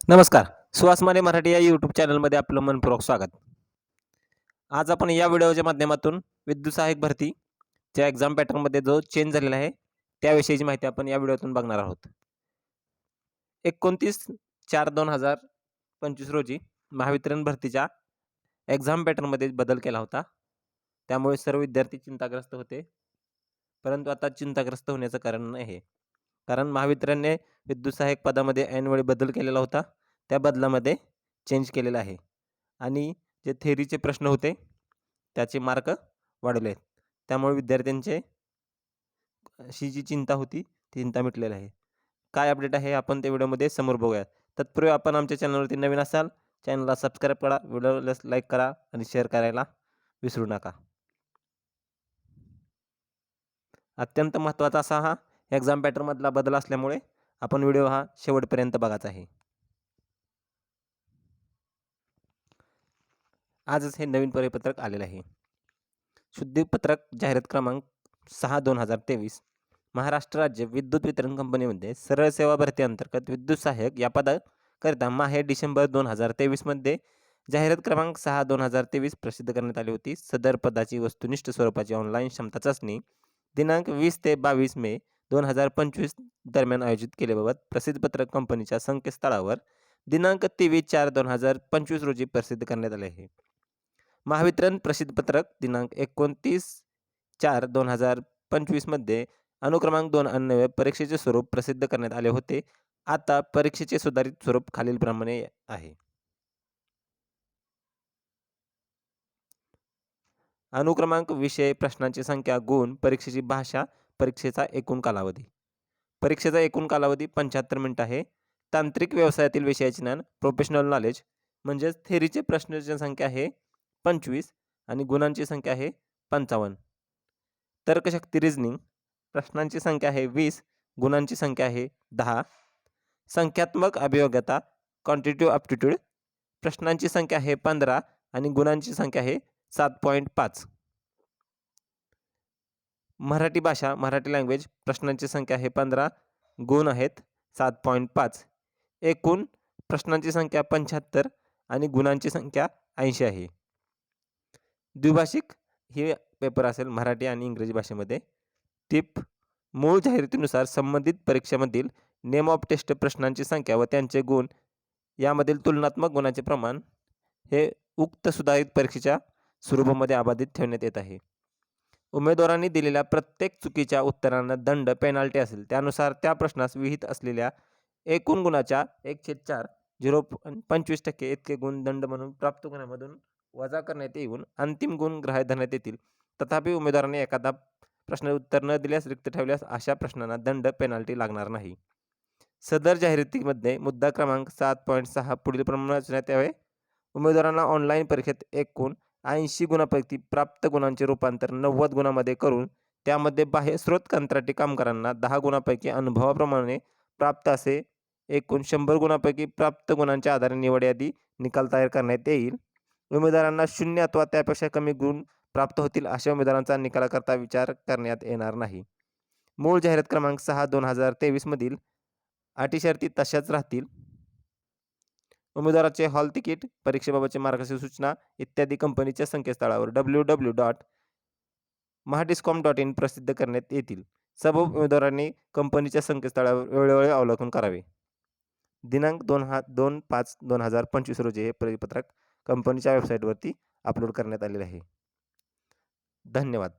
नमस्कार. सुहास माने मराठी या यूट्यूब चॅनलमध्ये आपलं मनपूर्वक स्वागत. आज आपण या व्हिडिओच्या माध्यमातून विद्युत सहाय्यक भरतीच्या एक्झाम पॅटर्नमध्ये जो चेंज झालेला आहे, त्याविषयीची माहिती आपण या व्हिडिओतून बघणार आहोत. 29/4/2025 रोजी महावितरण भरतीच्या एक्झाम पॅटर्नमध्ये बदल केला होता. त्यामुळे सर्व विद्यार्थी चिंताग्रस्त होते. परंतु आता चिंताग्रस्त होण्याचं कारण नाही आहे. कारण महावितरणने विद्युत सहाय्यक पदामध्ये ऐनवेळी बदल केलेला होता. त्या बदलामध्ये चेंज केलेला आहे आणि जे थेअरीचे प्रश्न होते त्याचे मार्क वाढवले आहेत. त्यामुळे विद्यार्थ्यांची जी चिंता होती ती चिंता मिटलेली आहे. काय अपडेट आहे आपण त्या व्हिडिओमध्ये समोर बघूया. तत्पूर्वी आपण आमच्या चॅनलवरती नवीन असाल चॅनलला सबस्क्राईब करा, व्हिडिओला लाईक करा आणि शेअर करायला विसरू नका. अत्यंत महत्त्वाचा असा हा एक्झाम पॅटर्नमधला बदल असल्यामुळे आपण व्हिडिओ हा शेवटपर्यंत बघायचा आहे. आजच हे नवीन परिपत्रक आलेलं आहे. शुद्धीपत्रक जाहिरात क्रमांक 6/2023 महाराष्ट्र राज्य विद्युत वितरण कंपनीमध्ये सरळ सेवा भरती अंतर्गत विद्युत सहाय्यक या पदाकरिता माहे डिसेंबर 2023 मध्ये जाहिरात क्रमांक 6/2023 प्रसिद्ध करण्यात आली होती. सदर पदाची वस्तुनिष्ठ स्वरूपाची ऑनलाईन क्षमता चाचणी दिनांक 20 ते 22 मे 2025 दरम्यान आयोजित केल्याबाबत प्रसिद्ध पत्रक कंपनीच्या संकेतस्थळावर दिनांक 23/4/2025 रोजी प्रसिद्ध करण्यात आले आहे. महावितरण प्रसिद्ध पत्रक दिनांक 29/4/2025 मध्ये अनुक्रमांक 2 अन्वये परीक्षेचे स्वरूप प्रसिद्ध करण्यात आले होते. आता परीक्षेचे सुधारित स्वरूप खालीलप्रमाणे आहे. अनुक्रमांक, विषय, प्रश्नांची संख्या, गुण, परीक्षेची भाषा, परीक्षेचा एकूण कालावधी. परीक्षेचा एकूण कालावधी 75 मिनिट आहे. तांत्रिक व्यवसायातील विषयाचे ज्ञान प्रोफेशनल नॉलेज म्हणजेच थेअरीचे प्रश्नांची संख्या आहे 25 आणि गुणांची संख्या आहे 55. तर्कशक्ती रिझनिंग प्रश्नांची संख्या आहे 20, गुणांची संख्या आहे 10. संख्यात्मक अभियोग्यता क्वांटिटेटिव्ह ॲप्टिट्यूड प्रश्नांची संख्या आहे 15 आणि गुणांची संख्या आहे 7.5. मराठी भाषा मराठी लँग्वेज प्रश्नांची संख्या आहे 15, गुण आहेत 7.5. एकूण प्रश्नांची संख्या 75 आणि गुणांची संख्या 80 आहे. द्विभाषिक हे पेपर असेल मराठी आणि इंग्रजी भाषेमध्ये. टिप मूळ जाहिरातीनुसार संबंधित परीक्षेमधील नेम ऑफ टेस्ट प्रश्नांची संख्या व त्यांचे गुण यामधील तुलनात्मक गुणाचे प्रमाण हे उक्त सुधारित परीक्षेच्या स्वरूपामध्ये अबाधित ठेवण्यात येत आहे. उमेदवारांनी दिलेल्या प्रत्येक चुकीच्या उत्तरांना दंड पेनाल्टी असेल. त्यानुसार त्या प्रश्नास विहित असलेल्या एकूण गुणाच्या 1/4 0.25% इतके गुण दंड म्हणून प्राप्त गुणामधून वजा करण्यात येऊन अंतिम गुण ग्राह्य धरण्यात येतील. तथापि उमेदवारांनी एखादा प्रश्न उत्तर न दिल्यास रिक्त ठेवल्यास अशा प्रश्नांना दंड पेनाल्टी लागणार नाही. सदर जाहिरातीमध्ये मुद्दा क्रमांक 7.6 पुढील प्रमाणे वाचण्यात यावे. उमेदवारांना ऑनलाईन परीक्षेत एकूण 80 गुणांपैकी प्राप्त गुणांचे रूपांतर 90 गुणांमध्ये करून त्यामध्ये बाह्य स्रोत कंत्राटी कामगारांना 10 गुणांपैकी अनुभवाप्रमाणे प्राप्त असे एकूण 100 गुणांपैकी प्राप्त गुणांच्या आधारे निवड यादी निकाल तयार करण्यात येईल. उमेदवारांना 0 अथवा त्यापेक्षा कमी गुण प्राप्त होतील अशा उमेदवारांचा निकालाकरता विचार करण्यात येणार नाही. मूळ जाहिरात क्रमांक 6/2023 मधील अटी शर्ती तशाच राहतील. उमेदवाराचे हॉल तिकीट, परीक्षेबाबतचे मार्गदर्शक सूचना इत्यादी कंपनीच्या संकेतस्थळावर www.mahadiscom.in प्रसिद्ध करण्यात येतील. सर्व उमेदवारांनी कंपनीच्या संकेतस्थळावर वेळोवेळी अवलोकन करावे. दिनांक 2/5/2025 रोजी हे परिपत्रक कंपनीच्या वेबसाईटवरती अपलोड करण्यात आलेले आहे. धन्यवाद.